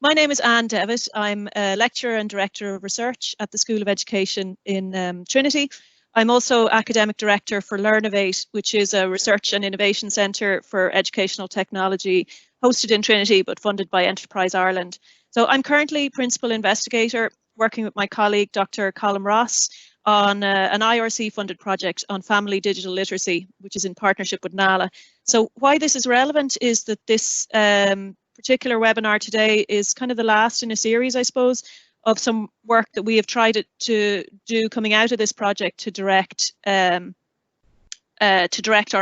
My name is Anne Devitt. I'm a lecturer and director of research at the School of Education in Trinity. I'm also academic director for Learnovate, which is a research and innovation centre for educational technology hosted in Trinity but funded by Enterprise Ireland. So I'm currently principal investigator working with my colleague Dr. Colin Ross on an IRC funded project on family digital literacy, which is in partnership with NALA. So why this is relevant is that this particular webinar today is kind of the last in a series, I suppose, of some work that we have tried to do coming out of this project to direct our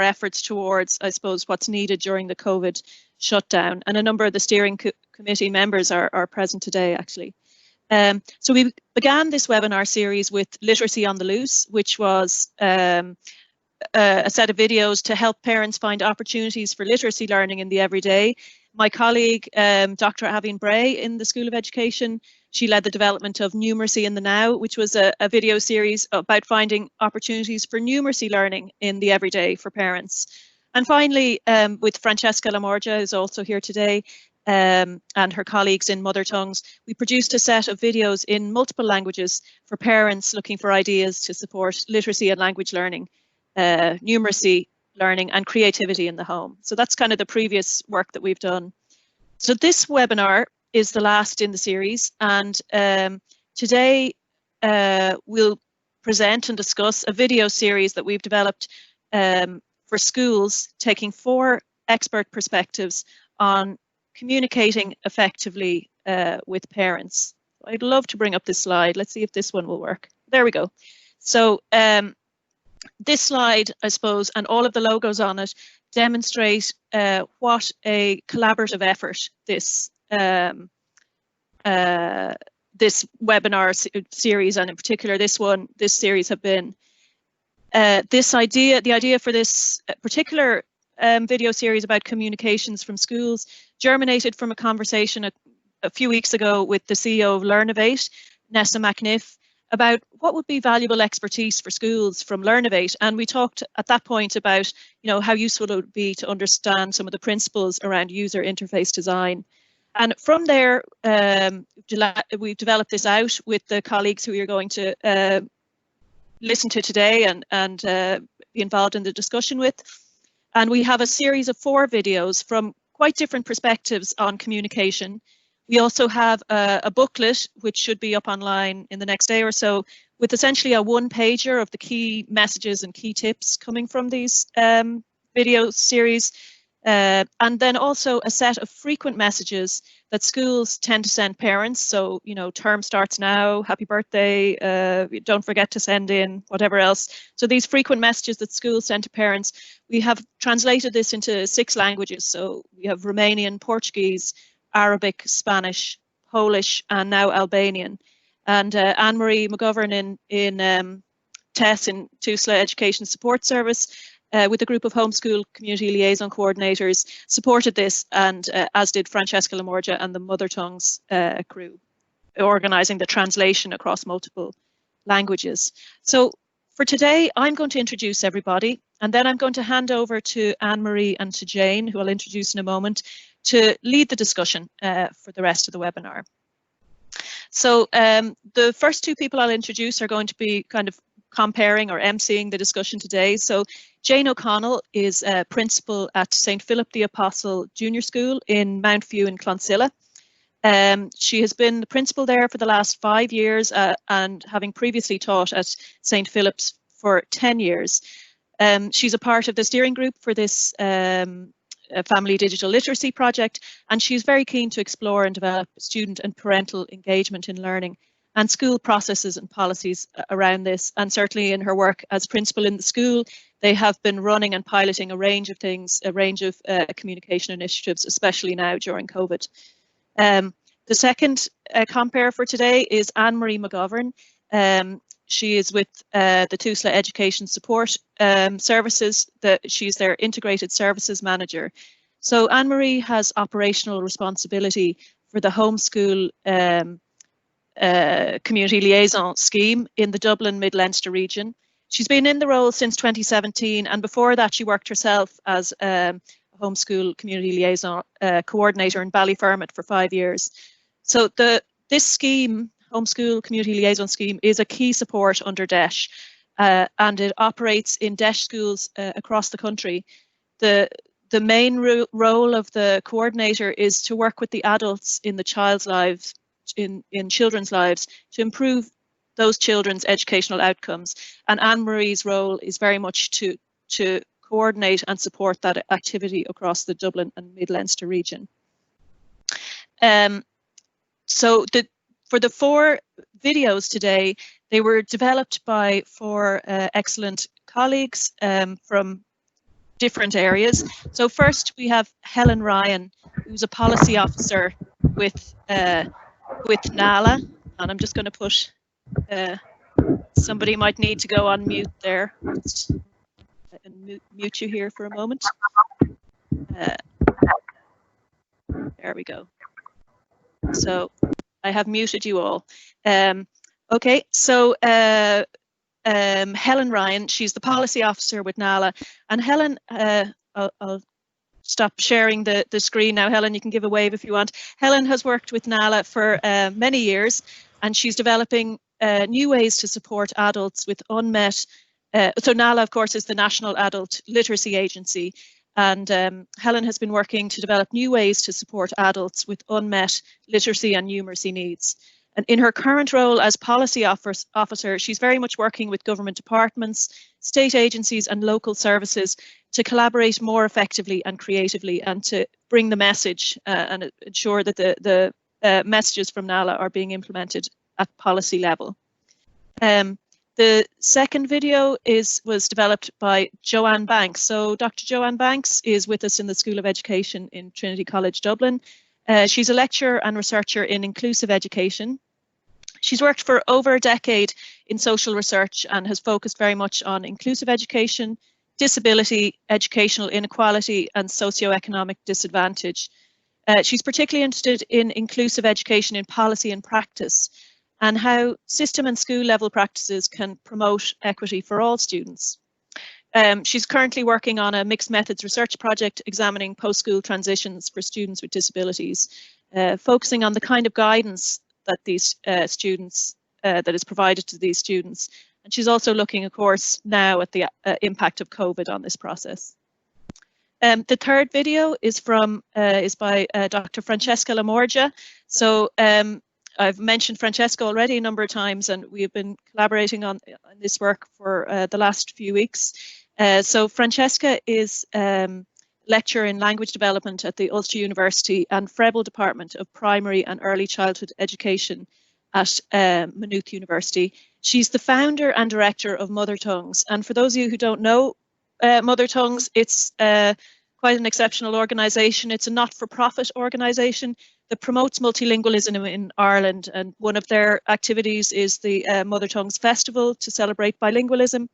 efforts towards, I suppose, what's needed during the COVID shutdown. And a number of the steering committee members are present today, actually. So we began this webinar series with Literacy on the Loose, which was a set of videos to help parents find opportunities for literacy learning in the everyday. My colleague, Dr. Avine Bray in the School of Education, she led the development of Numeracy in the Now, which was a video series about finding opportunities for numeracy learning in the everyday for parents. And finally, with Francesca LaMorgia, who's also here today, and her colleagues in Mother Tongues, we produced a set of videos in multiple languages for parents looking for ideas to support literacy and language learning, numeracy learning and creativity in the home. So that's kind of the previous work that we've done. So this webinar is the last in the series, and today we'll present and discuss a video series that we've developed for schools, taking 4 expert perspectives on communicating effectively with parents. I'd love to bring up this slide. Let's see if this one will work. There we go. So this slide, I suppose, and all of the logos on it demonstrate what a collaborative effort this this webinar series, and in particular this series, have been. The idea for this particular video series about communications from schools germinated from a conversation a few weeks ago with the CEO of Learnovate, Nessa McNiff, about what would be valuable expertise for schools from Learnovate. And we talked at that point about, how useful it would be to understand some of the principles around user interface design. And from there, we've developed this out with the colleagues who you're going to listen to today and be involved in the discussion with. And we have a series of 4 videos from quite different perspectives on communication. We also have a booklet, which should be up online in the next day or so, with essentially a 1-pager of the key messages and key tips coming from these video series. And then also a set of frequent messages that schools tend to send parents. So, term starts now, happy birthday, don't forget to send in whatever else. So these frequent messages that schools send to parents, we have translated this into 6 languages. So we have Romanian, Portuguese, Arabic, Spanish, Polish, and now Albanian. And Anne-Marie McGovern in TESS, in TUSLA Education Support Service, with a group of homeschool community liaison coordinators, supported this, and as did Francesca LaMorgia and the Mother Tongues crew, organising the translation across multiple languages. So for today, I'm going to introduce everybody, and then I'm going to hand over to Anne-Marie and to Jane, who I'll introduce in a moment, to lead the discussion for the rest of the webinar. So the first 2 people I'll introduce are going to be kind of comparing or emceeing the discussion today. So Jane O'Connell is a principal at St. Philip the Apostle Junior School in Mount View in Clonsilla. She has been the principal there for the last 5 years and having previously taught at St. Philip's for 10 years. She's a part of the steering group for this family digital literacy project, and she's very keen to explore and develop student and parental engagement in learning and school processes and policies around this. And certainly in her work as principal in the school, they have been running and piloting a range of things, a range of communication initiatives, especially now during COVID. The second compere for today is Anne-Marie McGovern. She is with the TUSLA Education Support Services. She's their Integrated Services Manager. So Anne-Marie has operational responsibility for the homeschool community liaison scheme in the Dublin Mid-Leinster region. She's been in the role since 2017, and before that she worked herself as a homeschool community liaison coordinator in Ballyfermot for 5 years. So this scheme, homeschool community liaison scheme, is a key support under DEIS, and it operates in DEIS schools across the country. The main role of the coordinator is to work with the adults in the child's lives, in children's lives, to improve those children's educational outcomes. And Anne-Marie's role is very much to coordinate and support that activity across the Dublin and Mid-Leinster region. So for the 4 videos today, they were developed by 4 excellent colleagues from different areas. So first we have Helen Ryan, who's a policy officer with NALA, and I'm just going to put somebody might need to go on mute there. And mute you here for a moment. There we go. So I have muted you all. Okay, so Helen Ryan, she's the policy officer with NALA, and Helen, I'll stop sharing the screen now. Helen, you can give a wave if you want. Helen has worked with NALA for many years, and she's developing new ways to support adults with unmet. So NALA, of course, is the National Adult Literacy Agency, and Helen has been working to develop new ways to support adults with unmet literacy and numeracy needs. And in her current role as policy officer, she's very much working with government departments, state agencies and local services to collaborate more effectively and creatively, and to bring the message and ensure that the messages from NALA are being implemented at policy level. The second video was developed by Joanne Banks. So Dr. Joanne Banks is with us in the School of Education in Trinity College, Dublin. She's a lecturer and researcher in inclusive education. She's worked for over a decade in social research and has focused very much on inclusive education, disability, educational inequality, and socioeconomic disadvantage. She's particularly interested in inclusive education in policy and practice, and how system and school level practices can promote equity for all students. She's currently working on a mixed methods research project examining post-school transitions for students with disabilities, focusing on the kind of guidance that these students, that is provided to these students. And she's also looking, of course, now at the impact of COVID on this process. The third video is by Dr. Francesca LaMorgia. So I've mentioned Francesca already a number of times, and we have been collaborating on this work for the last few weeks. So Francesca is lecturer in language development at the Ulster University and Frebel Department of Primary and Early Childhood Education at Maynooth University. She's the founder and director of Mother Tongues. And for those of you who don't know Mother Tongues, it's quite an exceptional organisation. It's a not-for-profit organisation that promotes multilingualism in Ireland, and one of their activities is the Mother Tongues Festival to celebrate bilingualism.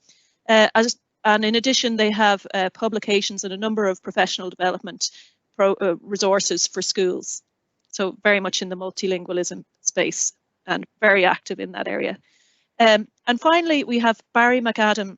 And in addition, they have publications and a number of professional development resources for schools. So very much in the multilingualism space and very active in that area. And finally, we have Barry McAdam,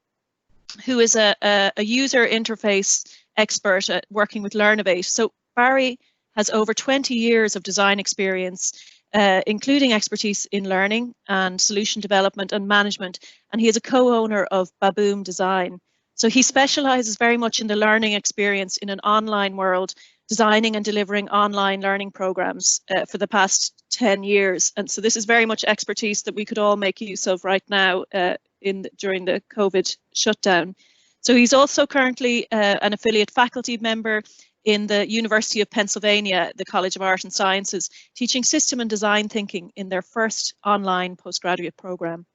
who is a user interface expert at working with Learnovate. So Barry has over 20 years of design experience, including expertise in learning and solution development and management. And he is a co-owner of Baboom Design. So he specializes very much in the learning experience in an online world, designing and delivering online learning programs for the past 10 years. And so this is very much expertise that we could all make use of right now during the COVID shutdown. So he's also currently an affiliate faculty member in the University of Pennsylvania, the College of Art and Sciences, teaching system and design thinking in their first online postgraduate program.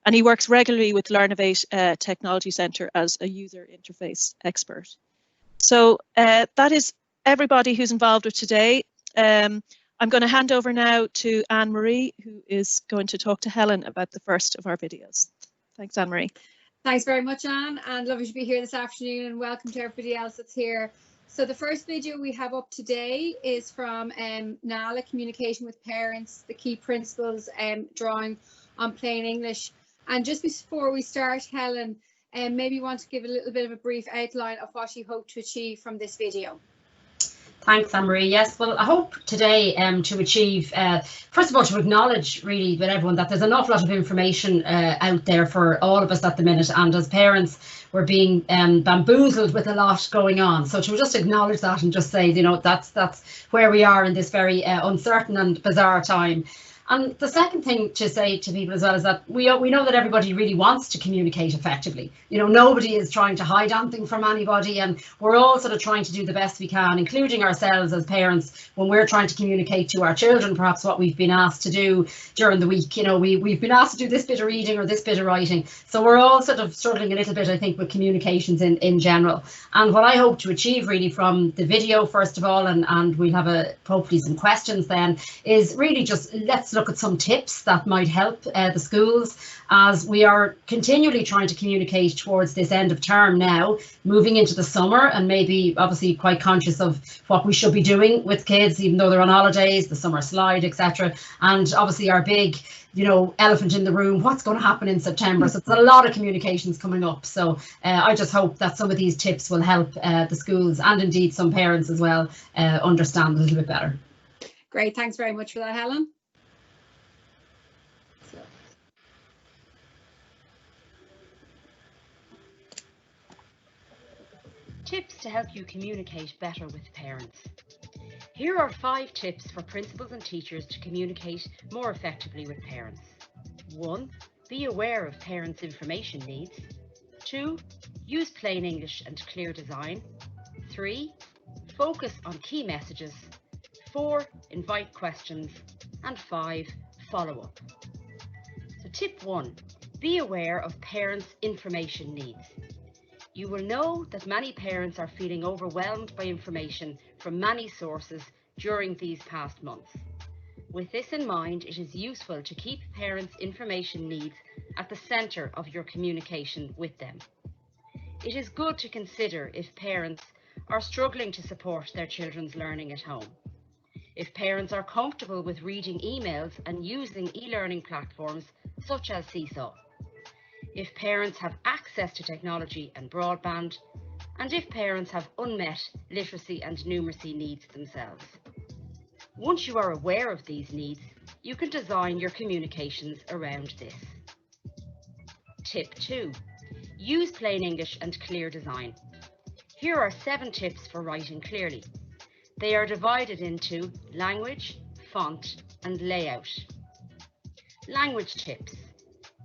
And he works regularly with Learnovate Technology Centre as a user interface expert. So that is everybody who's involved with today. I'm going to hand over now to Anne-Marie, who is going to talk to Helen about the first of our videos. Thanks, Anne-Marie. Thanks very much, Anne, and lovely to be here this afternoon, and welcome to everybody else that's here. So the first video we have up today is from NALA, Communication with Parents, the Key Principles, drawing on plain English. And just before we start, Helen, maybe you want to give a little bit of a brief outline of what you hope to achieve from this video. Thanks, Anne-Marie. Yes, well, I hope today to achieve, first of all, to acknowledge really with everyone that there's an awful lot of information out there for all of us at the minute, and as parents, we're being bamboozled with a lot going on. So to just acknowledge that and just say, you know, that's where we are in this very uncertain and bizarre time. And the second thing to say to people as well is that we know that everybody really wants to communicate effectively. You know, nobody is trying to hide anything from anybody, and we're all sort of trying to do the best we can, including ourselves as parents, when we're trying to communicate to our children, perhaps what we've been asked to do during the week. You know, we've been asked to do this bit of reading or this bit of writing. So we're all sort of struggling a little bit, I think, with communications in general. And what I hope to achieve really from the video, first of all, and we'll have hopefully some questions then, is really just let's look at some tips that might help the schools as we are continually trying to communicate towards this end of term now, moving into the summer, and maybe obviously quite conscious of what we should be doing with kids, even though they're on holidays, the summer slide, etc. And obviously our big, you know, elephant in the room, what's going to happen in September. So it's a lot of communications coming up. So I just hope that some of these tips will help the schools and indeed some parents as well understand a little bit better. Great, thanks very much for that, Helen. Tips to help you communicate better with parents. Here are 5 tips for principals and teachers to communicate more effectively with parents. 1. Be aware of parents' information needs. 2. Use plain English and clear design. 3. Focus on key messages. 4. Invite questions. And 5. Follow up. So tip 1. Be aware of parents' information needs. You will know that many parents are feeling overwhelmed by information from many sources during these past months. With this in mind, it is useful to keep parents' information needs at the centre of your communication with them. It is good to consider if parents are struggling to support their children's learning at home. If parents are comfortable with reading emails and using e-learning platforms such as Seesaw. If parents have access to technology and broadband, and if parents have unmet literacy and numeracy needs themselves. Once you are aware of these needs, you can design your communications around this. Tip 2. Use plain English and clear design. Here are 7 tips for writing clearly. They are divided into language, font, and layout. Language tips.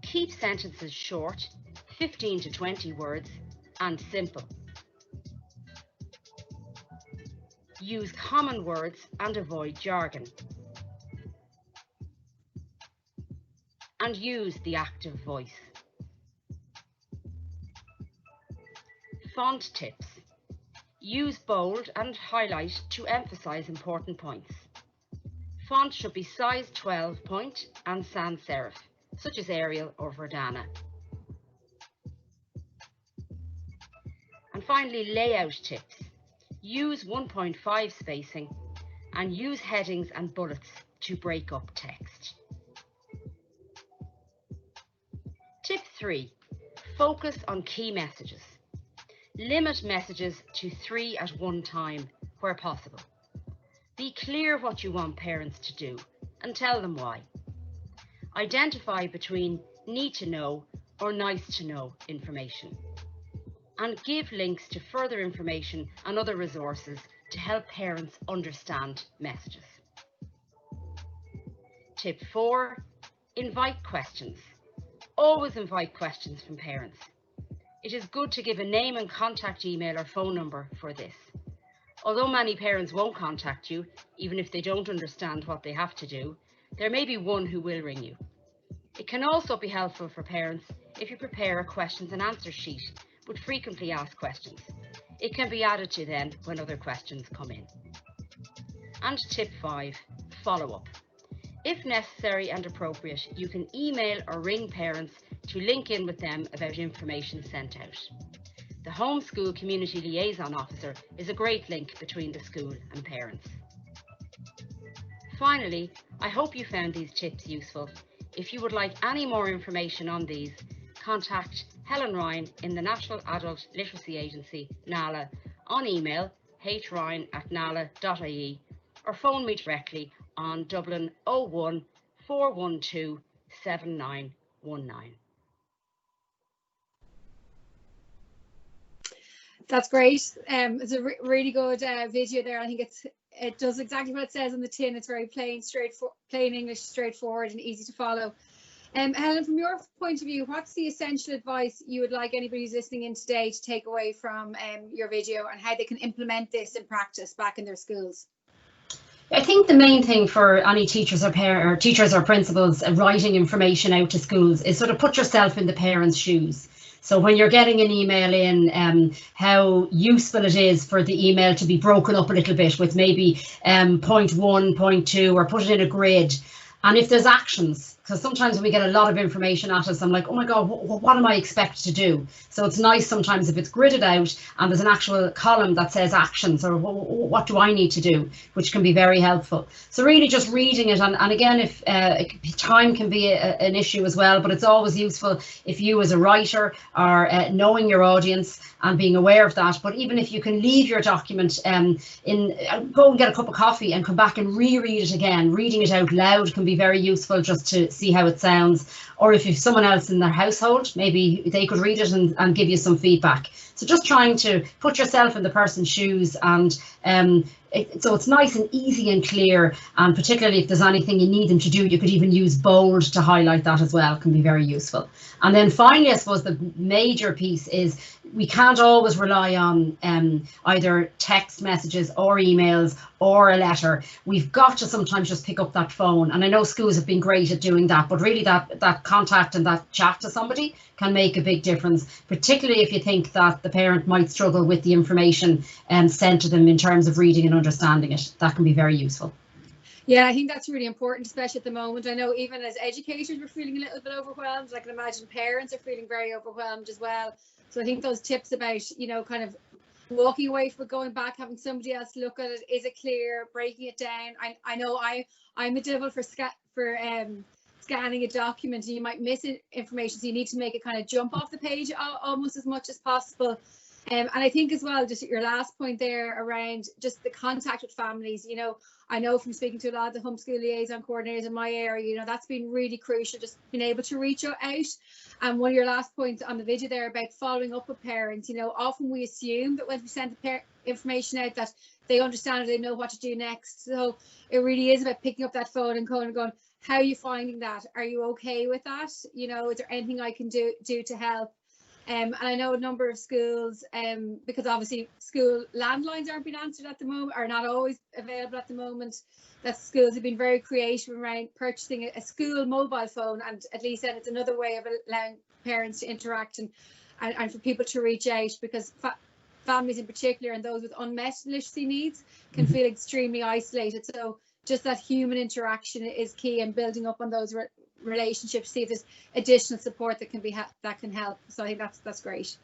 Keep sentences short, 15 to 20 words, and simple. Use common words and avoid jargon. And use the active voice. Font tips. Use bold and highlight to emphasize important points. Font should be size 12 point and sans serif, such as Arial or Verdana. And finally, layout tips. Use 1.5 spacing and use headings and bullets to break up text. Tip 3. Focus on key messages. Limit messages to 3 at one time where possible. Be clear what you want parents to do and tell them why. Identify between need to know or nice to know information. And give links to further information and other resources to help parents understand messages. Tip 4. Invite questions. Always invite questions from parents. It is good to give a name and contact email or phone number for this. Although many parents won't contact you, even if they don't understand what they have to do, there may be one who will ring you. It can also be helpful for parents if you prepare a questions and answers sheet with frequently asked questions. It can be added to then when other questions come in. And tip 5, follow up. If necessary and appropriate, you can email or ring parents to link in with them about information sent out. The Homeschool Community Liaison Officer is a great link between the school and parents. Finally, I hope you found these tips useful. If you would like any more information on these, contact Helen Ryan in the National Adult Literacy Agency, NALA, on email hryan@nala.ie or phone me directly on Dublin 01 412 7919. That's great. It's a really good video there. I think it does exactly what it says on the tin. It's very plain English, straightforward and easy to follow. Helen, from your point of view, what's the essential advice you would like anybody who's listening in today to take away from your video and how they can implement this in practice back in their schools? I think the main thing for any teachers or principals writing information out to schools is sort of put yourself in the parents' shoes. So when you're getting an email in, how useful it is for the email to be broken up a little bit with maybe point 1, point 2, or put it in a grid. And if there's actions, because sometimes when we get a lot of information at us, I'm like, oh my God, what am I expected to do? So it's nice sometimes if it's gridded out and there's an actual column that says actions or what do I need to do, which can be very helpful. So really just reading it, and again, if time can be an issue as well, but it's always useful if you as a writer are knowing your audience and being aware of that. But even if you can leave your document go and get a cup of coffee and come back and reread it again. Reading it out loud can be very useful just to see how it sounds, or if you've someone else in their household, maybe they could read it and give you some feedback. So just trying to put yourself in the person's shoes, and so it's nice and easy and clear, and particularly if there's anything you need them to do, you could even use bold to highlight that as well, can be very useful. And then finally, I suppose the major piece is we can't always rely on either text messages or emails or a letter. We've got to sometimes just pick up that phone, and I know schools have been great at doing that, but really that contact and that chat to somebody can make a big difference, particularly if you think that the parent might struggle with the information sent to them in terms of reading and understanding it. That can be very useful. Yeah, I think that's really important, especially at the moment. I know even as educators, we're feeling a little bit overwhelmed. I can imagine parents are feeling very overwhelmed as well. So I think those tips about, kind of walking away from it, going back, having somebody else look at it, is it clear, breaking it down. I know I'm a devil for scanning a document, and you might miss information, so you need to make it kind of jump off the page almost as much as possible. And I think as well, just your last point there around just the contact with families, I know from speaking to a lot of the homeschool liaison coordinators in my area, that's been really crucial, just being able to reach out. And one of your last points on the video there about following up with parents, often we assume that when we send the information out that they understand or they know what to do next. So it really is about picking up that phone and going, how are you finding that? Are you okay with that? Is there anything I can do to help? And I know a number of schools, because obviously school landlines aren't being answered at the moment, are not always available at the moment, that schools have been very creative around purchasing a school mobile phone, and at least then it's another way of allowing parents to interact and for people to reach out, because families in particular and those with unmet literacy needs can feel extremely isolated. So just that human interaction is key, and building up on those relationships, see if there's additional support that can help. So I think that's great.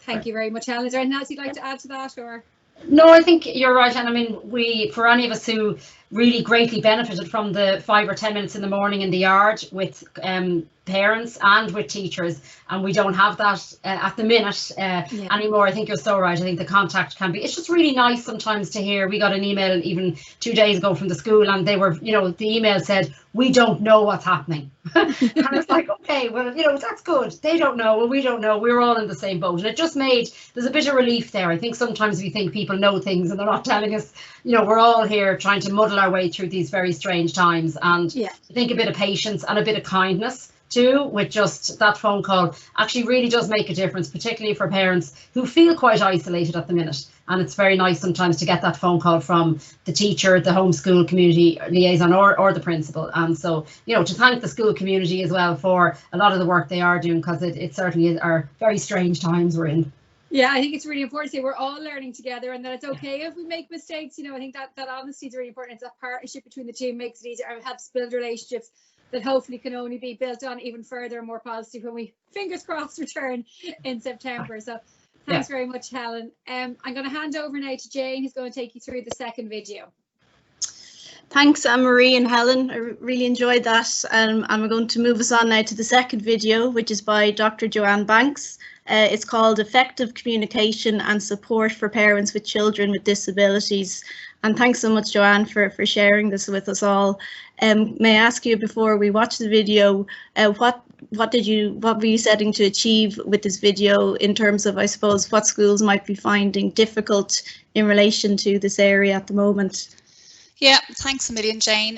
Thank you very much, Helen. Is there anything else you'd like to add to that, or? No, I think you're right. And I mean, for any of us who really greatly benefited from the 5 or 10 minutes in the morning in the yard with parents and with teachers, and we don't have that at the minute anymore. I think you're so right. I think the contact can be, it's just really nice sometimes to hear. We got an email even 2 days ago from the school, and they were, the email said, we don't know what's happening. And it's like, okay, well, that's good. They don't know, well, we don't know. We're all in the same boat. And it just there's a bit of relief there. I think sometimes we think people know things and they're not telling us. We're all here trying to muddle our way through these very strange times. And I think a bit of patience and a bit of kindness too, with just that phone call, actually really does make a difference, particularly for parents who feel quite isolated at the minute. And it's very nice sometimes to get that phone call from the teacher, the homeschool community liaison, or the principal. And so, to thank the school community as well for a lot of the work they are doing, because it certainly are very strange times we're in. Yeah, I think it's really important to say we're all learning together, and that it's okay if we make mistakes. I think that honesty is really important. It's that partnership between the two makes it easier and helps build relationships that hopefully can only be built on even further and more positive when we, fingers crossed, return in September. So thanks very much, Helen. I'm going to hand over now to Jane, who's going to take you through the second video. Thanks, Anne-Marie and Helen. I really enjoyed that. And I'm going to move us on now to the second video, which is by Dr. Joanne Banks. It's called Effective Communication and Support for Parents with Children with Disabilities. And thanks so much, Joanne, for sharing this with us all. May I ask you, before we watch the video, what were you setting to achieve with this video in terms of, I suppose, what schools might be finding difficult in relation to this area at the moment? Yeah, thanks a million, Jane.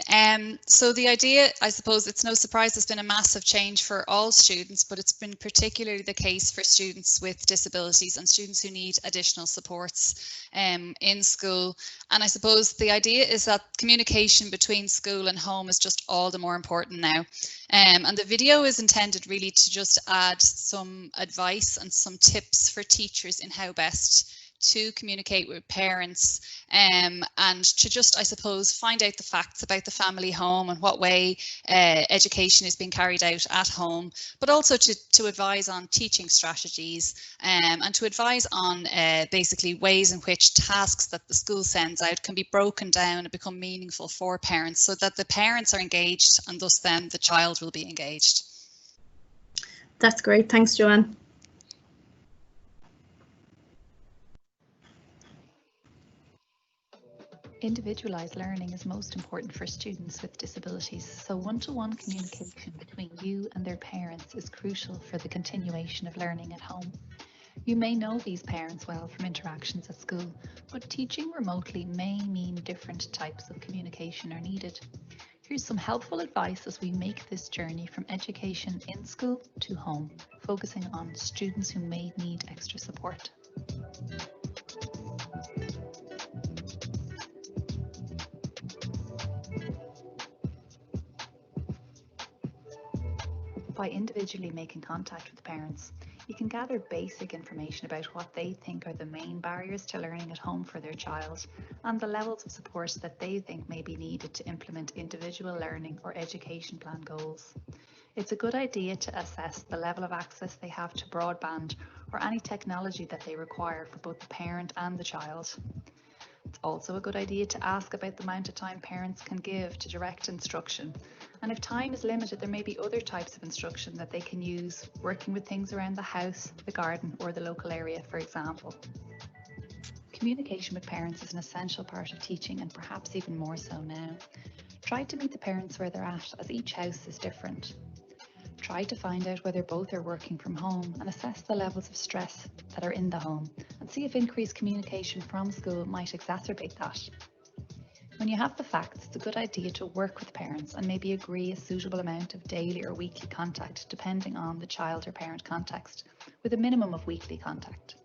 So the idea, I suppose it's no surprise, there's been a massive change for all students, but it's been particularly the case for students with disabilities and students who need additional supports in school. And I suppose the idea is that communication between school and home is just all the more important now. And the video is intended really to just add some advice and some tips for teachers in how best to communicate with parents and to just, I suppose, find out the facts about the family home and what way education is being carried out at home, but also to advise on teaching strategies and to advise on basically ways in which tasks that the school sends out can be broken down and become meaningful for parents, so that the parents are engaged and thus then the child will be engaged. That's great. Thanks, Joanne. Individualised learning is most important for students with disabilities, so one-to-one communication between you and their parents is crucial for the continuation of learning at home. You may know these parents well from interactions at school, but teaching remotely may mean different types of communication are needed. Here's some helpful advice as we make this journey from education in school to home, focusing on students who may need extra support. By individually making contact with parents, you can gather basic information about what they think are the main barriers to learning at home for their child and the levels of support that they think may be needed to implement individual learning or education plan goals. It's a good idea to assess the level of access they have to broadband or any technology that they require for both the parent and the child. It's also a good idea to ask about the amount of time parents can give to direct instruction. And if time is limited, there may be other types of instruction that they can use, working with things around the house, the garden, or the local area, for example. Communication with parents is an essential part of teaching, and perhaps even more so now. Try to meet the parents where they're at, as each house is different. Try to find out whether both are working from home and assess the levels of stress that are in the home and see if increased communication from school might exacerbate that. When you have the facts, it's a good idea to work with parents and maybe agree a suitable amount of daily or weekly contact depending on the child or parent context, with a minimum of weekly contact.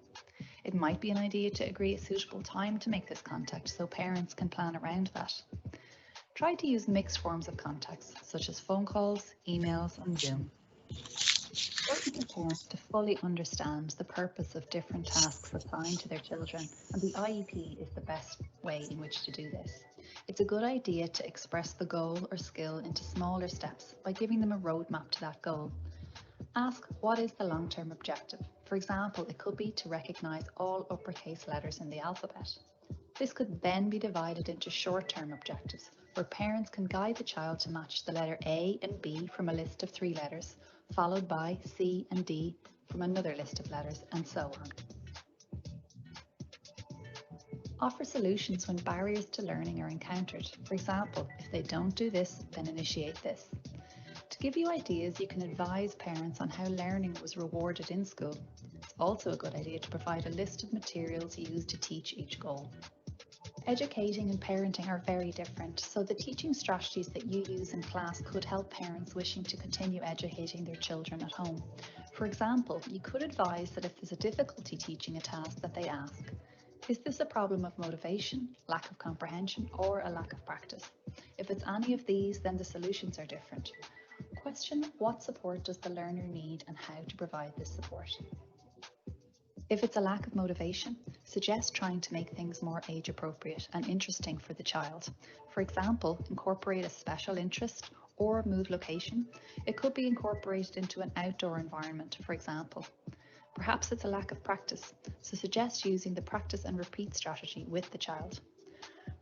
It might be an idea to agree a suitable time to make this contact so parents can plan around that. Try to use mixed forms of contacts, such as phone calls, emails, and Zoom. Working with parents to fully understand the purpose of different tasks assigned to their children, and the IEP is the best way in which to do this. It's a good idea to express the goal or skill into smaller steps by giving them a roadmap to that goal. Ask, what is the long-term objective? For example, it could be to recognise all uppercase letters in the alphabet. This could then be divided into short-term objectives, where parents can guide the child to match the letter A and B from a list of 3 letters, followed by C and D from another list of letters, and so on. Offer solutions when barriers to learning are encountered. For example, if they don't do this, then initiate this. To give you ideas, you can advise parents on how learning was rewarded in school. It's also a good idea to provide a list of materials used to teach each goal. Educating and parenting are very different, so the teaching strategies that you use in class could help parents wishing to continue educating their children at home. For example, you could advise that if there's a difficulty teaching a task, that they ask, is this a problem of motivation, lack of comprehension, or a lack of practice? If it's any of these, then the solutions are different. Question, what support does the learner need and how to provide this support? If it's a lack of motivation, suggest trying to make things more age appropriate and interesting for the child. For example, incorporate a special interest or move location. It could be incorporated into an outdoor environment, for example. Perhaps it's a lack of practice, so suggest using the practice and repeat strategy with the child.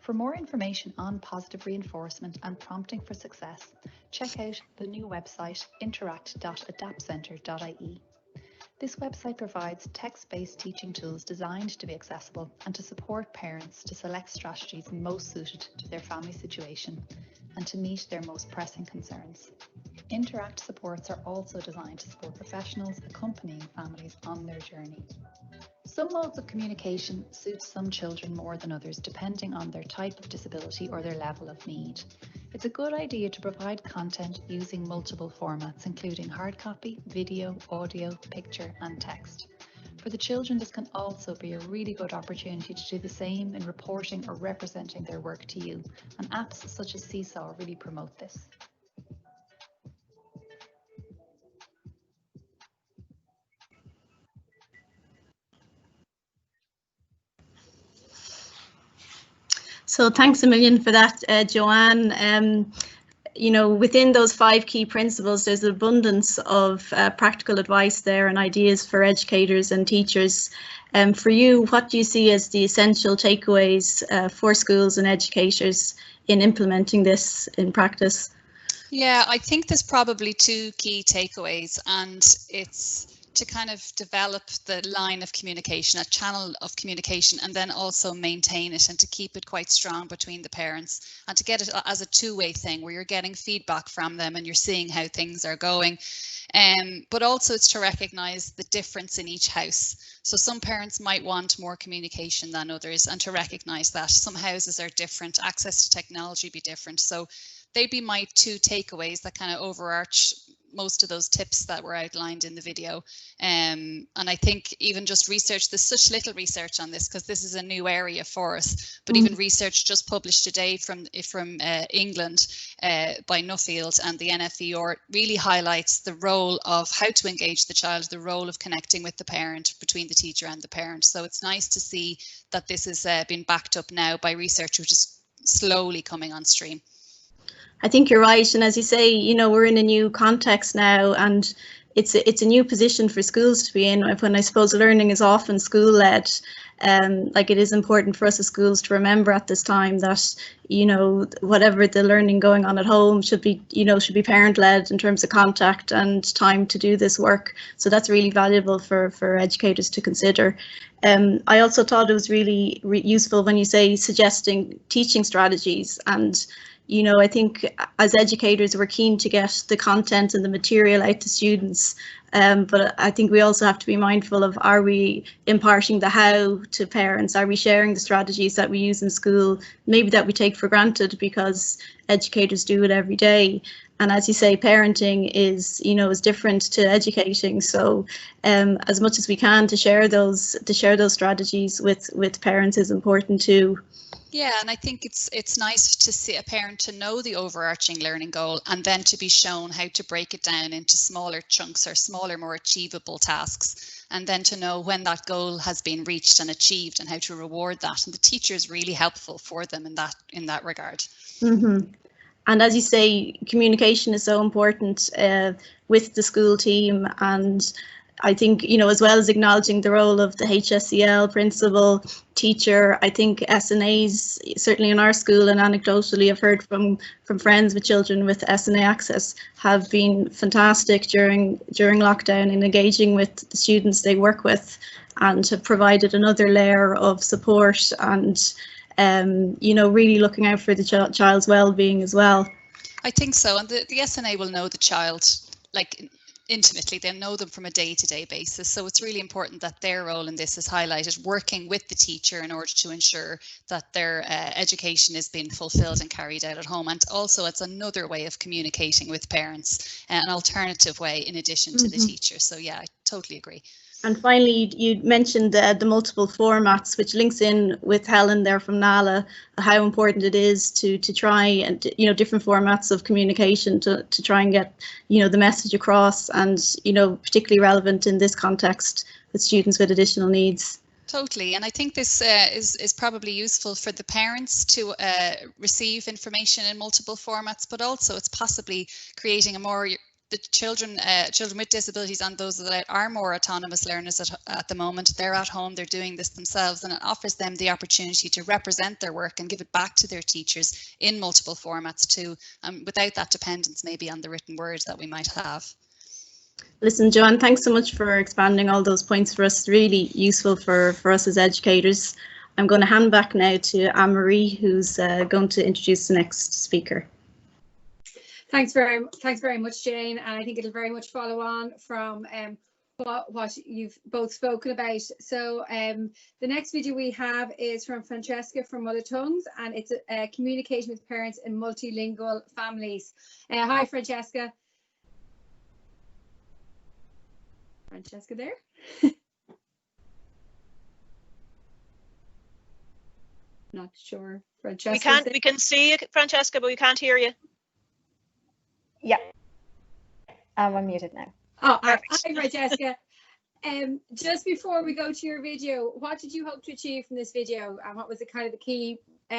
For more information on positive reinforcement and prompting for success, check out the new website interact.adaptcentre.ie. This website provides text-based teaching tools designed to be accessible and to support parents to select strategies most suited to their family situation and to meet their most pressing concerns. Interact supports are also designed to support professionals accompanying families on their journey. Some modes of communication suit some children more than others depending on their type of disability or their level of need. It's a good idea to provide content using multiple formats, including hard copy, video, audio, picture, and text. For the children, this can also be a really good opportunity to do the same in reporting or representing their work to you, and apps such as Seesaw really promote this. So thanks a million for that, Joanne. You know, within those 5 key principles, there's an abundance of practical advice there and ideas for educators and teachers. For you, what do you see as the essential takeaways for schools and educators in implementing this in practice? Yeah, I think there's probably 2 key takeaways, and it's to kind of develop the line of communication, a channel of communication, and then also maintain it and to keep it quite strong between the parents and to get it as a 2-way thing where you're getting feedback from them and you're seeing how things are going. But also it's to recognise the difference in each house. So some parents might want more communication than others, and to recognise that some houses are different, access to technology be different. So they'd be my 2 takeaways that kind of overarch most of those tips that were outlined in the video. And I think even just research, there's such little research on this because this is a new area for us, but even research just published today from England by Nuffield and the NFER really highlights the role of how to engage the child, the role of connecting with the parent, between the teacher and the parent. So it's nice to see that this has been backed up now by research, which is slowly coming on stream. I think you're right, and as you say, you know, we're in a new context now, and it's a new position for schools to be in. When I suppose learning is often school-led, like it is important for us as schools to remember at this time that, you know, whatever the learning going on at home should be, you know, should be parent-led in terms of contact and time to do this work. So that's really valuable for educators to consider. I also thought it was really useful when you say suggesting teaching strategies, and you know, I think as educators, we're keen to get the content and the material out to students, but I think we also have to be mindful of, are we imparting the how to parents? Are we sharing the strategies that we use in school, maybe that we take for granted because educators do it every day? And as you say, parenting is, you know, is different to educating. So as much as we can to share those strategies with parents is important too. Yeah, and I think it's nice to see a parent to know the overarching learning goal and then to be shown how to break it down into smaller chunks or smaller, more achievable tasks, and then to know when that goal has been reached and achieved and how to reward that. And the teacher is really helpful for them in that regard. Mm-hmm. And as you say, communication is so important with the school team, and I think, you know, as well as acknowledging the role of the HSEL principal, teacher, I think SNAs, certainly in our school and anecdotally I've heard from friends with children with SNA access, have been fantastic during lockdown in engaging with the students they work with, and have provided another layer of support and, you know, really looking out for the child's well-being as well. I think so, and the SNA will know the child, like, intimately. They'll know them from a day-to-day basis, so it's really important that their role in this is highlighted, working with the teacher in order to ensure that their education is being fulfilled and carried out at home. And also it's another way of communicating with parents, an alternative way in addition to the teacher. So yeah, I totally agree. And finally, you mentioned the multiple formats, which links in with Helen there from NALA, how important it is to try and, you know, different formats of communication to try and get, you know, the message across, and, you know, particularly relevant in this context with students with additional needs. Totally, and I think this is probably useful for the parents to receive information in multiple formats, but also it's possibly creating a more the children with disabilities and those that are more autonomous learners at the moment, they're at home, they're doing this themselves, and it offers them the opportunity to represent their work and give it back to their teachers in multiple formats too, without that dependence maybe on the written word that we might have. Listen, Joanne, thanks so much for expanding all those points for us. Really useful for us as educators. I'm going to hand back now to Anne-Marie, who's going to introduce the next speaker. Thanks very much, Jane. And I think it'll very much follow on from what you've both spoken about. So the next video we have is from Francesca from Mother Tongues, and it's a communication with parents in multilingual families. Hi, Francesca. Francesca there? Not sure. Francesca. We can see you, Francesca, but we can't hear you. Yeah, I'm unmuted now. Oh, hi, Francesca. Just before we go to your video, what did you hope to achieve from this video, and what was the kind of the key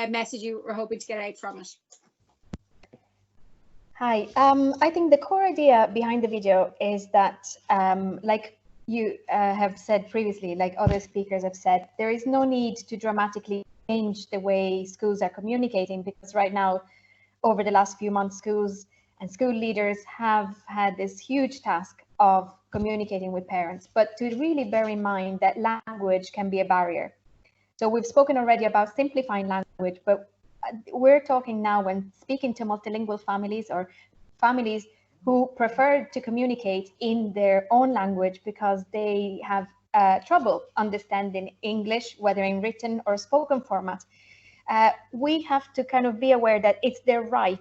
message you were hoping to get out from it? Hi, I think the core idea behind the video is that, like you have said previously, like other speakers have said, there is no need to dramatically change the way schools are communicating, because right now, over the last few months, schools and school leaders have had this huge task of communicating with parents, but to really bear in mind that language can be a barrier. So we've spoken already about simplifying language, but we're talking now when speaking to multilingual families or families who prefer to communicate in their own language because they have trouble understanding English, whether in written or spoken format. We have to kind of be aware that it's their right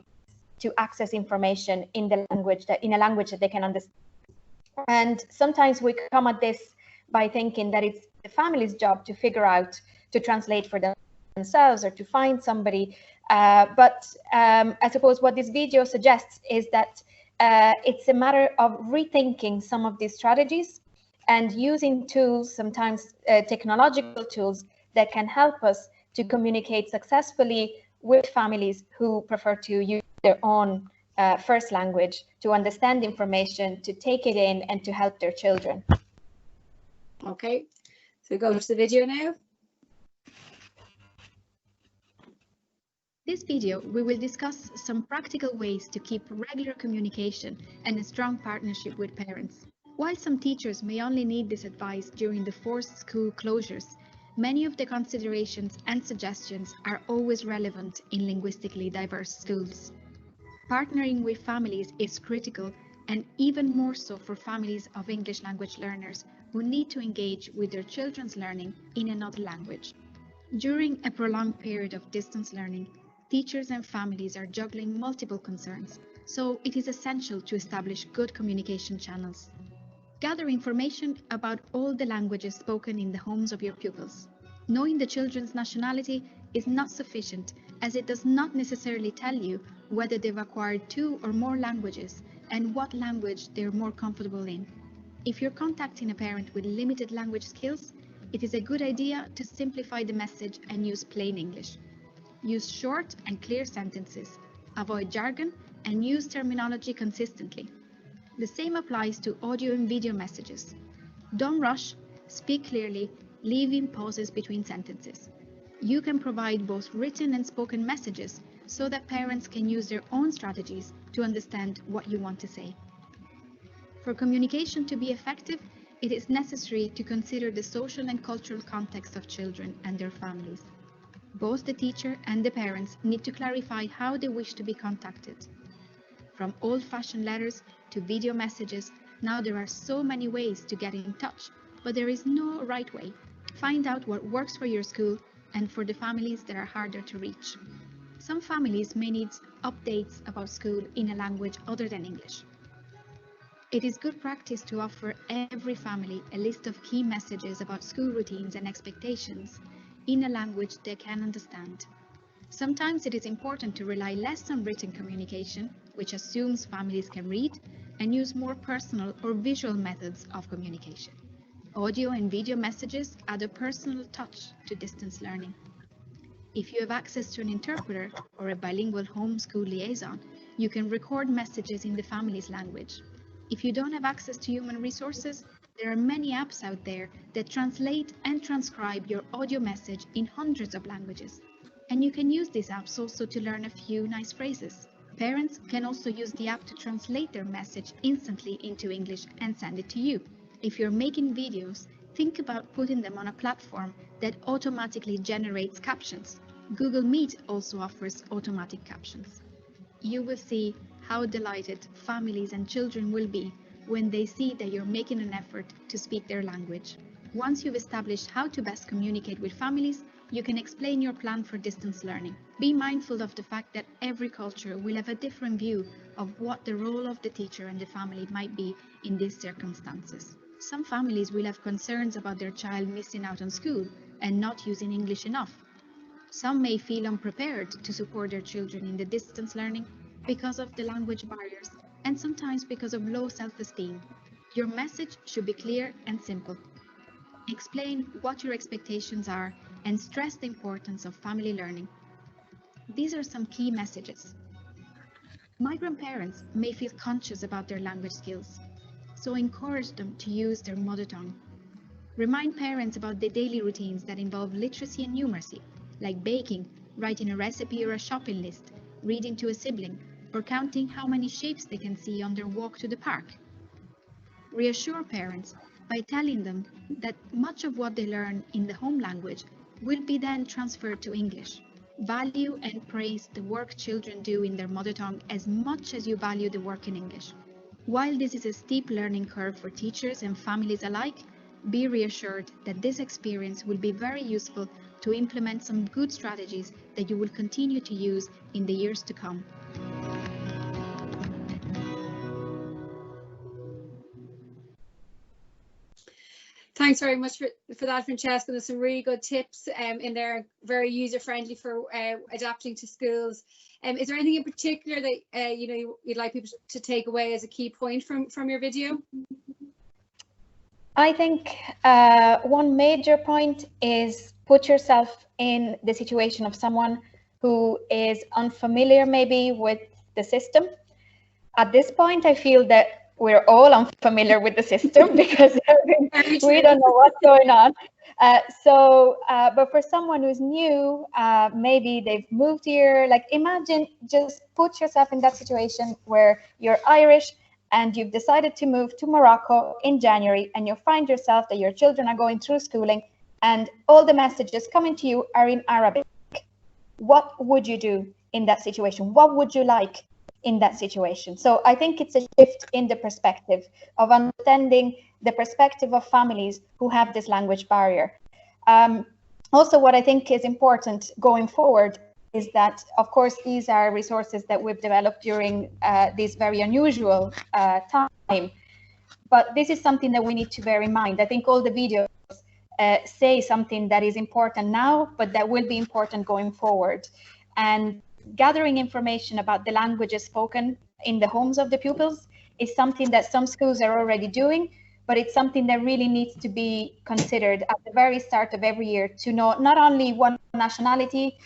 to access information in the language in a language that they can understand. And sometimes we come at this by thinking that it's the family's job to figure out, to translate for themselves or to find somebody. But I suppose what this video suggests is that it's a matter of rethinking some of these strategies and using tools, sometimes technological tools, that can help us to communicate successfully with families who prefer to use their own first language, to understand information, to take it in, and to help their children. Okay, so we go to the video now. This video, we will discuss some practical ways to keep regular communication and a strong partnership with parents. While some teachers may only need this advice during the forced school closures, many of the considerations and suggestions are always relevant in linguistically diverse schools. Partnering with families is critical, and even more so for families of English language learners who need to engage with their children's learning in another language. During a prolonged period of distance learning, teachers and families are juggling multiple concerns, so it is essential to establish good communication channels. Gather information about all the languages spoken in the homes of your pupils. Knowing the children's nationality is not sufficient, as it does not necessarily tell you whether they've acquired 2 or more languages and what language they're more comfortable in. If you're contacting a parent with limited language skills, it is a good idea to simplify the message and use plain English. Use short and clear sentences, avoid jargon, and use terminology consistently. The same applies to audio and video messages. Don't rush, speak clearly, leaving pauses between sentences. You can provide both written and spoken messages so that parents can use their own strategies to understand what you want to say. For communication to be effective, it is necessary to consider the social and cultural context of children and their families. Both the teacher and the parents need to clarify how they wish to be contacted. From old-fashioned letters to video messages, now there are so many ways to get in touch, but there is no right way. Find out what works for your school and for the families that are harder to reach. Some families may need updates about school in a language other than English. It is good practice to offer every family a list of key messages about school routines and expectations in a language they can understand. Sometimes it is important to rely less on written communication, which assumes families can read, and use more personal or visual methods of communication. Audio and video messages add a personal touch to distance learning. If you have access to an interpreter or a bilingual homeschool liaison, you can record messages in the family's language. If you don't have access to human resources, there are many apps out there that translate and transcribe your audio message in hundreds of languages. And you can use these apps also to learn a few nice phrases. Parents can also use the app to translate their message instantly into English and send it to you. If you're making videos, think about putting them on a platform that automatically generates captions. Google Meet also offers automatic captions. You will see how delighted families and children will be when they see that you're making an effort to speak their language. Once you've established how to best communicate with families, you can explain your plan for distance learning. Be mindful of the fact that every culture will have a different view of what the role of the teacher and the family might be in these circumstances. Some families will have concerns about their child missing out on school and not using English enough. Some may feel unprepared to support their children in the distance learning because of the language barriers and sometimes because of low self-esteem. Your message should be clear and simple. Explain what your expectations are and stress the importance of family learning. These are some key messages. Migrant parents may feel conscious about their language skills, so encourage them to use their mother tongue. Remind parents about the daily routines that involve literacy and numeracy, like baking, writing a recipe or a shopping list, reading to a sibling, or counting how many shapes they can see on their walk to the park. Reassure parents by telling them that much of what they learn in the home language will be then transferred to English. Value and praise the work children do in their mother tongue as much as you value the work in English. While this is a steep learning curve for teachers and families alike, be reassured that this experience will be very useful to implement some good strategies that you will continue to use in the years to come. Thanks very much for that, Francesca. There's some really good tips in there, very user-friendly for adapting to schools. Is there anything in particular that you'd like people to take away as a key point from your video? I think one major point is put yourself in the situation of someone who is unfamiliar maybe with the system. At this point, I feel that we're all unfamiliar with the system because we don't know what's going on. But for someone who's new, maybe they've moved here, like imagine, just put yourself in that situation where you're Irish and you've decided to move to Morocco in January, and you find yourself that your children are going through schooling and all the messages coming to you are in Arabic. What would you do in that situation? What would you like in that situation? So I think it's a shift in the perspective of understanding the perspective of families who have this language barrier. Also, what I think is important going forward is that, of course, these are resources that we've developed during this very unusual time. But this is something that we need to bear in mind. I think all the videos say something that is important now, but that will be important going forward. And gathering information about the languages spoken in the homes of the pupils is something that some schools are already doing, but it's something that really needs to be considered at the very start of every year to know not only what nationality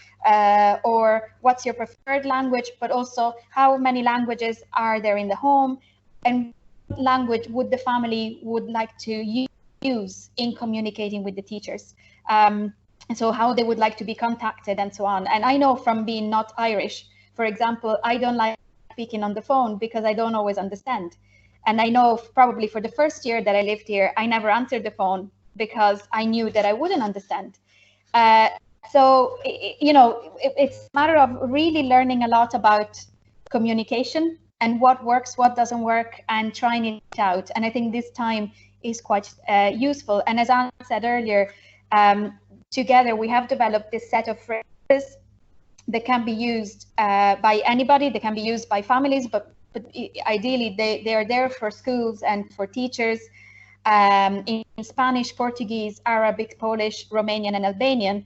or what's your preferred language, but also how many languages are there in the home and what language would the family would like to use in communicating with the teachers. And so how they would like to be contacted and so on. And I know from being not Irish, for example, I don't like speaking on the phone because I don't always understand. And I know probably for the first year that I lived here, I never answered the phone because I knew that I wouldn't understand. So, it's a matter of really learning a lot about communication and what works, what doesn't work, and trying it out. And I think this time is quite useful. And as Anne said earlier, together we have developed this set of phrases that can be used by anybody. They can be used by families, but ideally they are there for schools and for teachers in Spanish, Portuguese, Arabic, Polish, Romanian, and Albanian.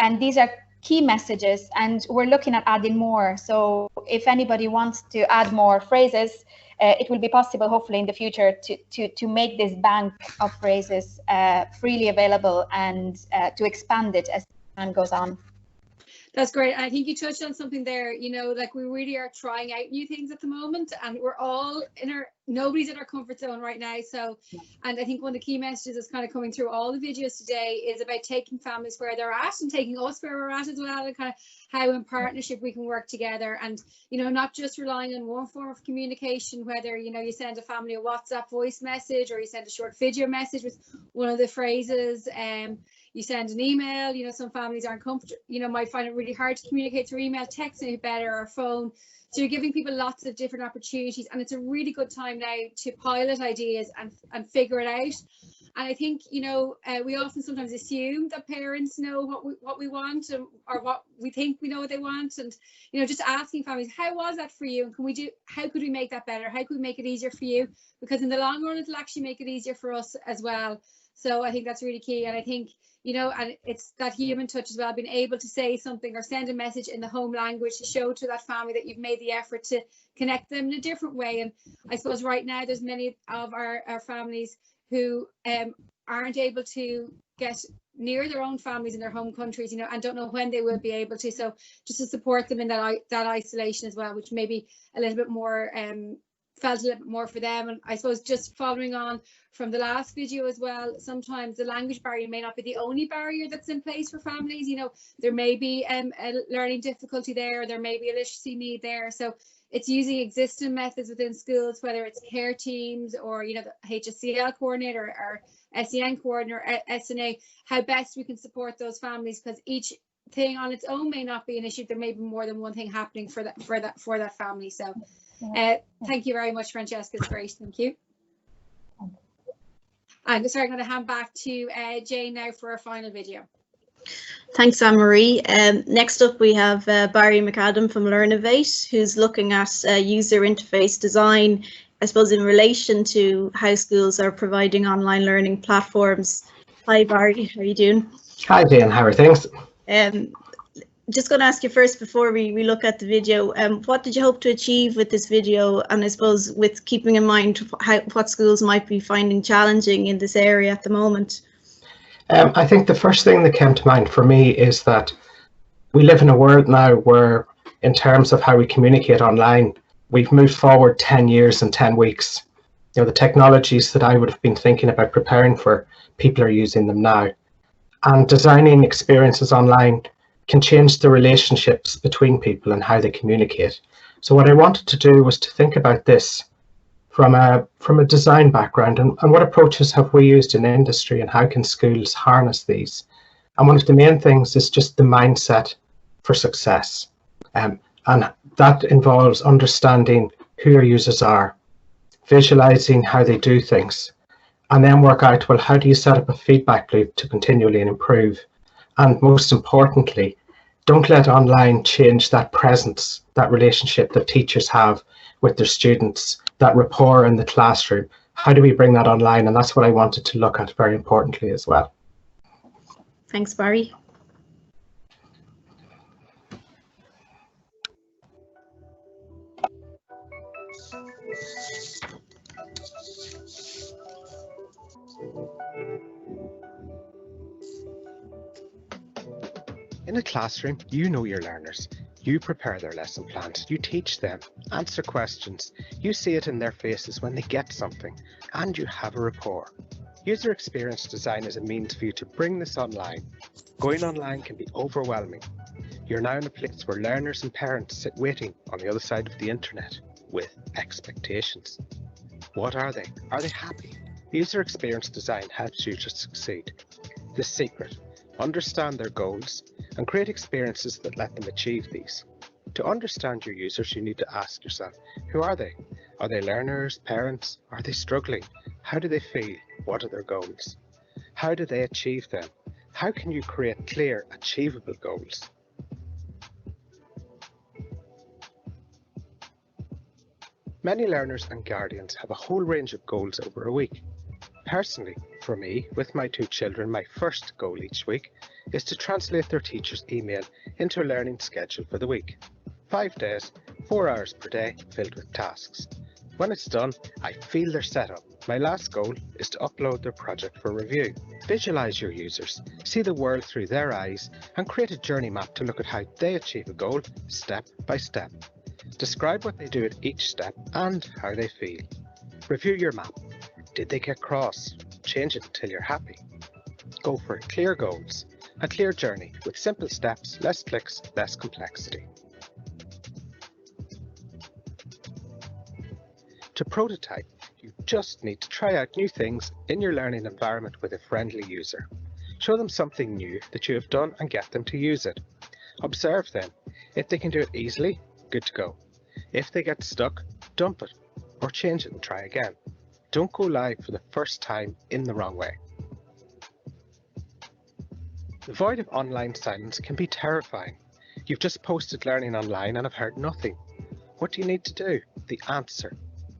And these are key messages, and we're looking at adding more. So if anybody wants to add more phrases, it will be possible, hopefully in the future, to make this bank of phrases freely available and to expand it as time goes on. That's great. I think you touched on something there, you know, like we really are trying out new things at the moment, and we're all nobody's in our comfort zone right now. So, and I think one of the key messages that's kind of coming through all the videos today is about taking families where they're at and taking us where we're at as well, and kind of how in partnership we can work together, and, you know, not just relying on one form of communication, whether, you know, you send a family a WhatsApp voice message or you send a short video message with one of the phrases, you send an email. You know, some families aren't comfortable, you know, might find it really hard to communicate through email, texting better, or phone. So you're giving people lots of different opportunities, and it's a really good time now to pilot ideas and figure it out. And I think, you know, we often sometimes assume that parents know what we want, or what we think we know what they want. And, you know, just asking families, how was that for you? And how could we make that better? How could we make it easier for you? Because in the long run, it'll actually make it easier for us as well. So I think that's really key. And I think, you know, and it's that human touch as well, being able to say something or send a message in the home language to show to that family that you've made the effort to connect them in a different way. And I suppose right now there's many of our families who aren't able to get near their own families in their home countries, you know, and don't know when they will be able to. So just to support them in that isolation as well, which may be a little bit more felt a little bit more for them. And I suppose just following on from the last video as well, sometimes the language barrier may not be the only barrier that's in place for families. You know, there may be a learning difficulty there, or there may be a literacy need there. So it's using existing methods within schools, whether it's care teams or, you know, the HSCL coordinator or SEN coordinator, SNA, how best we can support those families, because each thing on its own may not be an issue. There may be more than one thing happening for that family. So thank you very much, Francesca. It's great. Thank you. I'm going to hand back to Jane now for our final video. Thanks, Anne-Marie. Next up, we have Barry McAdam from Learnovate, who's looking at user interface design, I suppose, in relation to how schools are providing online learning platforms. Hi, Barry. How are you doing? Hi, Jane. How are things? Just going to ask you first, before we look at the video, what did you hope to achieve with this video? And I suppose with keeping in mind what schools might be finding challenging in this area at the moment. I think the first thing that came to mind for me is that we live in a world now where, in terms of how we communicate online, we've moved forward 10 years and 10 weeks. You know, the technologies that I would have been thinking about preparing for, people are using them now. And designing experiences online can change the relationships between people and how they communicate. So what I wanted to do was to think about this from a design background, and what approaches have we used in industry, and how can schools harness these. And one of the main things is just the mindset for success. And that involves understanding who your users are, visualizing how they do things, and then work out, well, how do you set up a feedback loop to continually improve? And most importantly, don't let online change that presence, that relationship that teachers have with their students, that rapport in the classroom. How do we bring that online? And that's what I wanted to look at very importantly as well. Thanks, Barry. In a classroom, you know your learners. You prepare their lesson plans, you teach them, answer questions, you see it in their faces when they get something, and you have a rapport. User experience design is a means for you to bring this online. Going online can be overwhelming. You're now in a place where learners and parents sit waiting on the other side of the internet with expectations. What are they? Are they happy? User experience design helps you to succeed. The secret: understand their goals and create experiences that let them achieve these. To understand your users, you need to ask yourself, who are they? Are they learners, parents? Are they struggling? How do they feel? What are their goals? How do they achieve them? How can you create clear, achievable goals? Many learners and guardians have a whole range of goals over a week. Personally, for me, with my 2 children, my first goal each week is to translate their teacher's email into a learning schedule for the week. 5 days, 4 hours per day, filled with tasks. When it's done, I feel their setup. My last goal is to upload their project for review. Visualize your users, see the world through their eyes, and create a journey map to look at how they achieve a goal step by step. Describe what they do at each step and how they feel. Review your map. Did they get cross? Change it until you're happy. Go for clear goals, a clear journey with simple steps, less clicks, less complexity. To prototype, you just need to try out new things in your learning environment with a friendly user. Show them something new that you have done and get them to use it. Observe them. If they can do it easily, good to go. If they get stuck, dump it or change it and try again. Don't go live for the first time in the wrong way. The void of online silence can be terrifying. You've just posted learning online and have heard nothing. What do you need to do? The answer.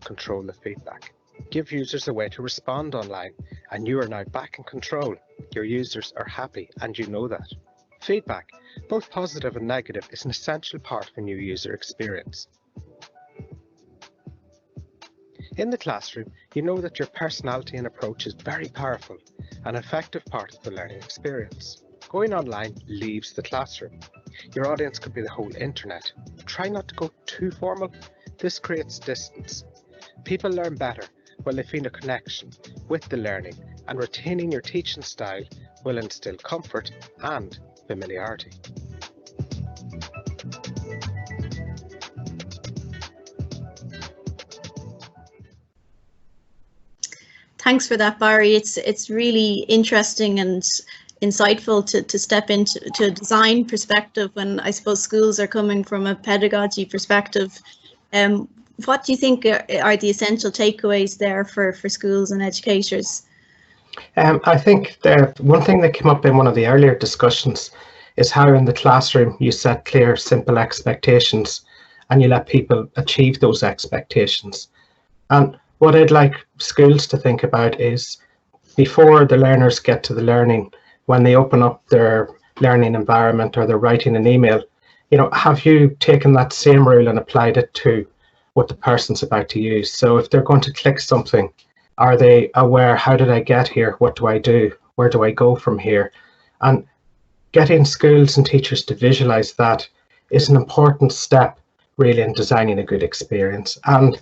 Control the feedback. Give users a way to respond online, and you are now back in control. Your users are happy, and you know that. Feedback, both positive and negative, is an essential part of a new user experience. In the classroom, you know that your personality and approach is very powerful, an effective part of the learning experience. Going online leaves the classroom. Your audience could be the whole internet. Try not to go too formal. This creates distance. People learn better when they feel a connection with the learning, and retaining your teaching style will instill comfort and familiarity. Thanks for that, Barry. It's really interesting and insightful to step into a design perspective when I suppose schools are coming from a pedagogy perspective. What do you think are the essential takeaways there for schools and educators? I think one thing that came up in one of the earlier discussions is how in the classroom you set clear, simple expectations and you let people achieve those expectations. And what I'd like schools to think about is before the learners get to the learning, when they open up their learning environment or they're writing an email, have you taken that same rule and applied it to what the person's about to use? So if they're going to click something, are they aware, how did I get here? What do I do? Where do I go from here? And getting schools and teachers to visualize that is an important step really in designing a good experience. And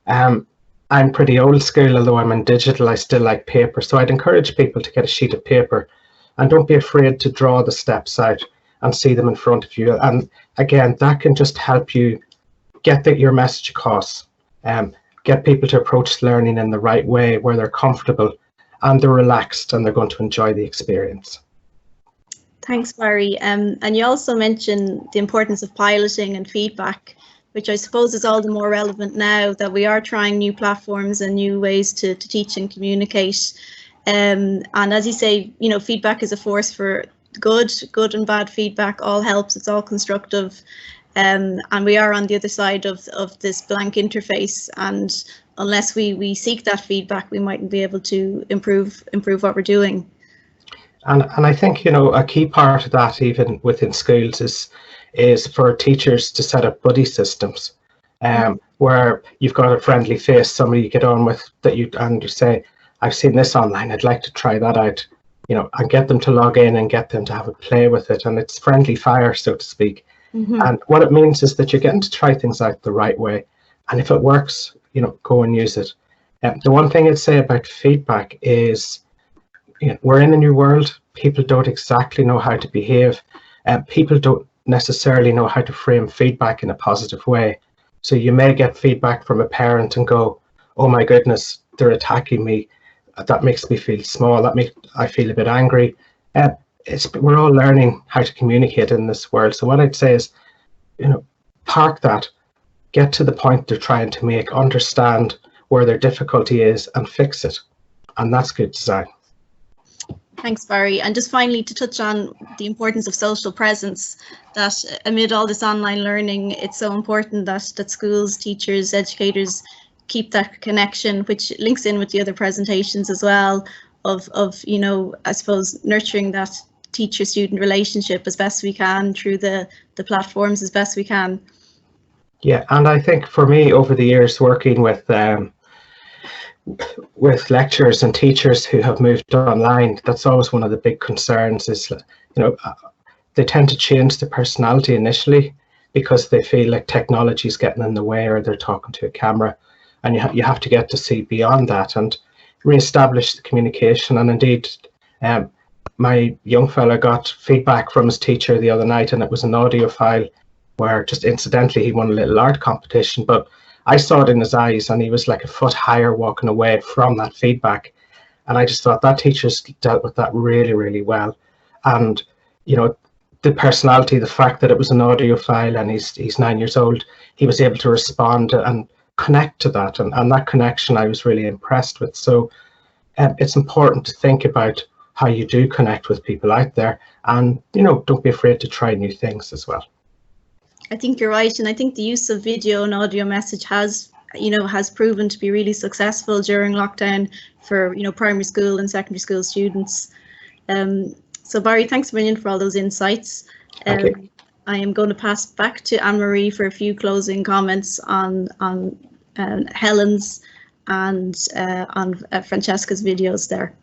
I'm pretty old school, although I'm in digital, I still like paper. So I'd encourage people to get a sheet of paper and don't be afraid to draw the steps out and see them in front of you. And again, that can just help you get your message across, get people to approach learning in the right way where they're comfortable and they're relaxed and they're going to enjoy the experience. Thanks, Barry. And you also mentioned the importance of piloting and feedback, which I suppose is all the more relevant now that we are trying new platforms and new ways to teach and communicate. And as you say, feedback is a force for good and bad feedback, all helps, it's all constructive. And we are on the other side of this blank interface, and unless we seek that feedback, we mightn't be able to improve what we're doing. And I think a key part of that, even within schools, is for teachers to set up buddy systems, where you've got a friendly face, somebody you get on with and you say, I've seen this online, I'd like to try that out, and get them to log in and get them to have a play with it, and it's friendly fire, so to speak. Mm-hmm. And what it means is that you're getting to try things out the right way. And if it works, go and use it. The one thing I'd say about feedback is we're in a new world. People don't exactly know how to behave. People don't necessarily know how to frame feedback in a positive way. So you may get feedback from a parent and go, oh my goodness, they're attacking me. That makes me feel small. I feel a bit angry. We're all learning how to communicate in this world. So what I'd say is, park that, get to the point they're trying to make, understand where their difficulty is and fix it. And that's good design. Thanks, Barry. And just finally, to touch on the importance of social presence, that amid all this online learning, it's so important that schools, teachers, educators keep that connection, which links in with the other presentations as well, of I suppose, nurturing that teacher-student relationship as best we can through the platforms as best we can. Yeah, and I think for me over the years working with lecturers and teachers who have moved online, that's always one of the big concerns is, they tend to change the personality initially because they feel like technology is getting in the way or they're talking to a camera, and you have to get to see beyond that and re-establish the communication. And indeed, my young fella got feedback from his teacher the other night, and it was an audio file where just incidentally he won a little art competition, but I saw it in his eyes and he was like a foot higher walking away from that feedback. And I just thought that teacher's dealt with that really, really well. And, the personality, the fact that it was an audio file and he's 9 years old, he was able to respond and connect to that. And that connection I was really impressed with. So it's important to think about how you do connect with people out there, and, don't be afraid to try new things as well. I think you're right, and I think the use of video and audio message has proven to be really successful during lockdown for primary school and secondary school students. So Barry, thanks a million for all those insights. Thank you. I am going to pass back to Anne-Marie for a few closing comments on Helen's and on Francesca's videos there.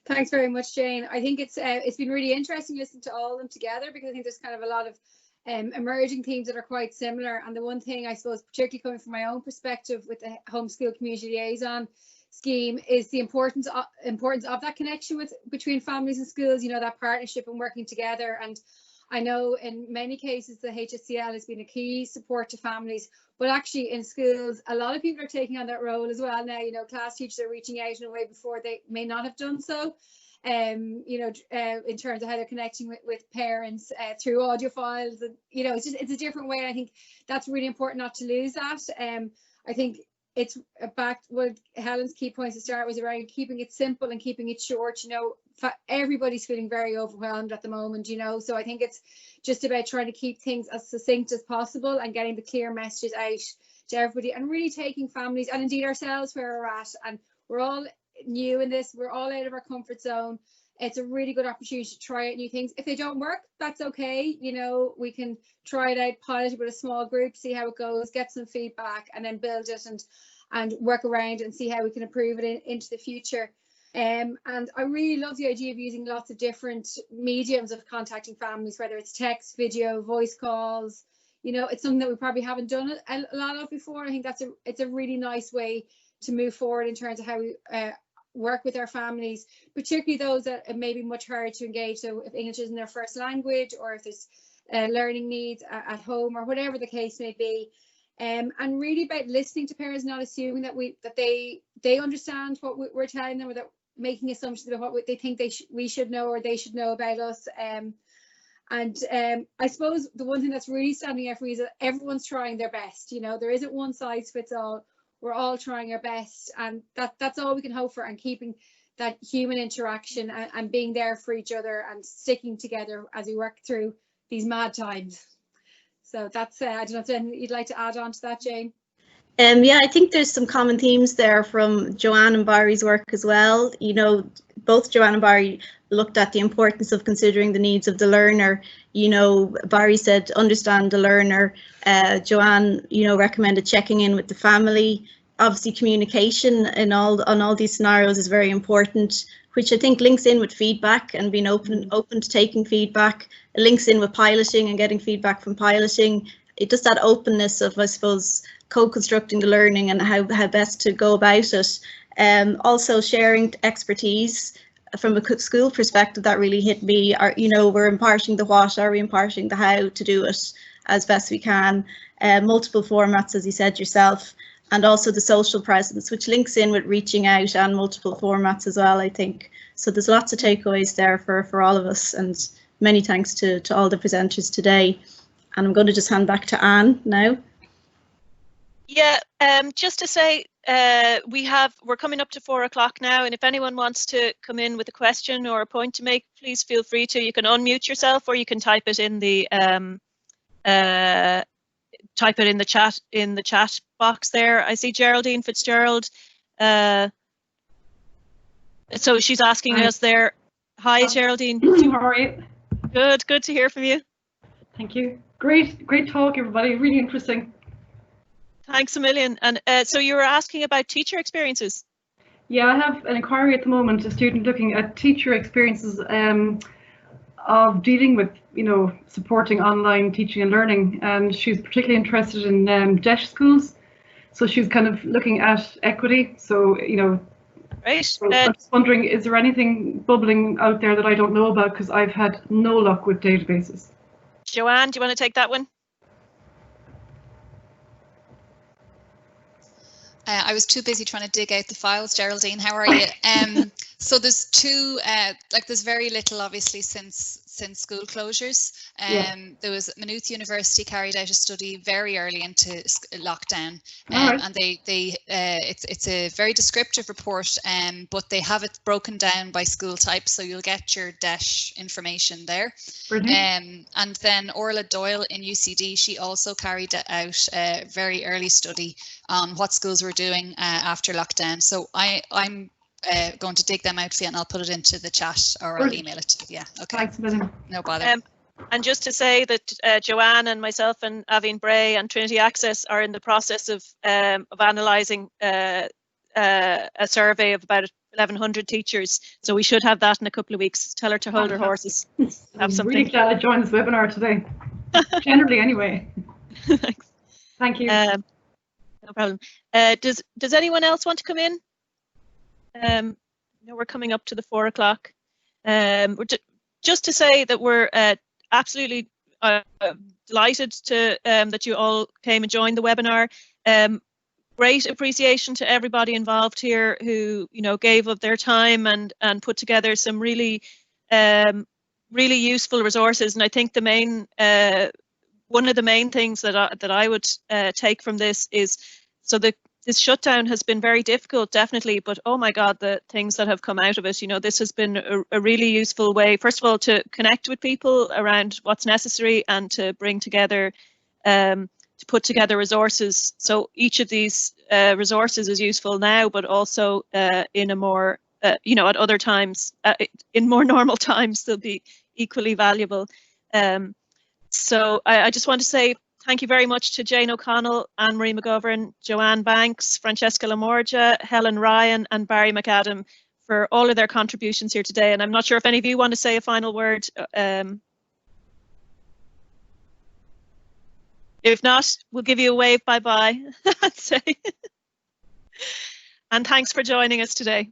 Thanks very much, Jane. I think it's been really interesting listening to all of them together, because I think there's kind of a lot of emerging themes that are quite similar. And the one thing I suppose, particularly coming from my own perspective with the homeschool community liaison scheme, is the importance of that connection between families and schools, that partnership and working together. And I know in many cases the HSCL has been a key support to families, but actually in schools a lot of people are taking on that role as well now. Class teachers are reaching out in a way before they may not have done so. In terms of how they're connecting with parents through audio files, and it's a different way. I think that's really important not to lose that. I think it's back what Helen's key points to start was around keeping it simple and keeping it short. Everybody's feeling very overwhelmed at the moment, so I think it's just about trying to keep things as succinct as possible and getting the clear messages out to everybody, and really taking families and indeed ourselves where we're at. And we're all new in this, we're all out of our comfort zone. It's a really good opportunity to try out new things. If they don't work, that's okay. We can try it out, pilot it with a small group, see how it goes, get some feedback, and then build it and work around and see how we can improve it into the future. And I really love the idea of using lots of different mediums of contacting families, whether it's text, video, voice calls. It's something that we probably haven't done a lot of before. I think it's a really nice way to move forward in terms of how we work with our families, particularly those that may be much harder to engage. So if English isn't their first language, or if there's learning needs at home, or whatever the case may be. And really about listening to parents, not assuming that they understand what we're telling them, or that making assumptions about what they think we should know, or they should know about us. I suppose the one thing that's really standing out for me is that everyone's trying their best. There isn't one size fits all. We're all trying our best, and that's all we can hope for, and keeping that human interaction and being there for each other and sticking together as we work through these mad times. So that's I don't know if there's anything you'd like to add on to that, Jane. Yeah, I think there's some common themes there from Joanne and Barry's work as well. Both Joanne and Barry looked at the importance of considering the needs of the learner. Barry said understand the learner. Joanne, recommended checking in with the family. Obviously, communication on all these scenarios is very important, which I think links in with feedback and being open to taking feedback. It links in with piloting and getting feedback from piloting. It does that openness of, I suppose, co-constructing the learning and how best to go about it. Also sharing expertise from a school perspective, that really hit me. We're imparting the what, are we imparting the how to do it as best we can. Multiple formats, as you said yourself, and also the social presence, which links in with reaching out and multiple formats as well, I think. So there's lots of takeaways there for all of us, and many thanks to all the presenters today. And I'm going to just hand back to Anne now. Yeah, just to say, we're coming up to 4 o'clock now, and if anyone wants to come in with a question or a point to make, please feel free to. You can unmute yourself, or you can type it in the chat box there. I see Geraldine Fitzgerald. So she's asking us there. Hi, Geraldine. How are you? Good to hear from you. Thank you. Great talk, everybody. Really interesting. Thanks a million. And so you were asking about teacher experiences? Yeah, I have an inquiry at the moment, a student looking at teacher experiences of dealing with, supporting online teaching and learning. And she's particularly interested in deaf schools. So she's kind of looking at equity. So, Right. So I'm just wondering, is there anything bubbling out there that I don't know about? Because I've had no luck with databases. Joanne, do you want to take that one? I was too busy trying to dig out the files. Geraldine, how are you? So there's two, there's very little obviously since school closures. There was Maynooth University carried out a study very early into lockdown, and it's a very descriptive report, but they have it broken down by school type, so you'll get your DESH information there. And then Orla Doyle in UCD, she also carried out a very early study on what schools were doing after lockdown. So I'm going to dig them out for you, and I'll put it into the chat, or I'll email it to you. Yeah, okay. Thanks, William. No bother. And just to say that Joanne and myself and Aveen Bray and Trinity Access are in the process of analysing a survey of about 1,100 teachers. So we should have that in a couple of weeks. Tell her to hold her horses. I'm really glad I joined this webinar today. Generally, anyway. Thanks. Thank you. No problem. Does anyone else want to come in? We're coming up to the 4 o'clock. Just to say that we're absolutely delighted to that you all came and joined the webinar. Great appreciation to everybody involved here who gave of their time and put together some really useful resources. And I think the main one of the main things that I would take from this is this shutdown has been very difficult, definitely, but oh my God, the things that have come out of it, this has been a really useful way, first of all, to connect with people around what's necessary and to bring together, to put together resources. So each of these resources is useful now, but also in a more, at other times, in more normal times, they'll be equally valuable. So I just want to say thank you very much to Jane O'Connell, Anne-Marie McGovern, Joanne Banks, Francesca LaMorgia, Helen Ryan and Barry McAdam for all of their contributions here today. And I'm not sure if any of you want to say a final word. If not, we'll give you a wave bye-bye. And thanks for joining us today.